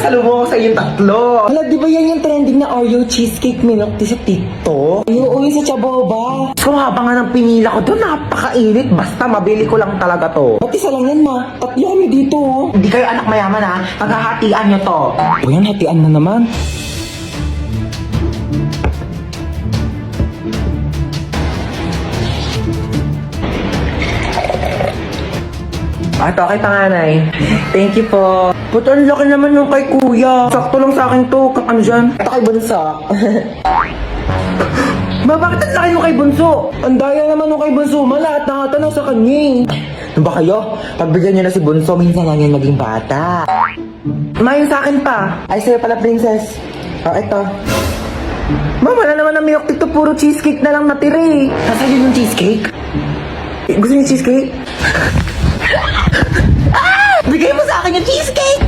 Pasalubong ko sa inyong tatlo. Hala, di ba yan yung trending na Oreo cheesecake milk tea sa TikTok? Ay, oo, yung sa Chaboba. So haba nga ng pinila ko doon, napakainit. Basta mabili ko lang talaga to. Ba't isa lang yan, ma? Tatlo kami dito, oh. Hindi kayo anak mayaman ha, paghahatian nyo to. O yan, hatian na naman. Ito, kay panganay. Thank you po. Puto, ang laki naman nung kay kuya. Sakto lang sa akin to. Ano dyan? Ito kay Bunso. Ma, bakit ang laki nung kay bunso? Ang daya naman nung kay Bunso, ma. Lahat nakatanaw sa kanya, eh. Ano ba kayo? Pagbigyan nyo na si bunso, minsan lang yan naging bata. Ma, yung sa akin pa. Ay, sa'yo pala, princess. O, ito. Ma, wala naman ng milk dito. Puro cheesecake na lang natira eh. Nasaan yun yung cheesecake? Gusto niyo cheesecake? Bigay mo sa akin yung cheesecake!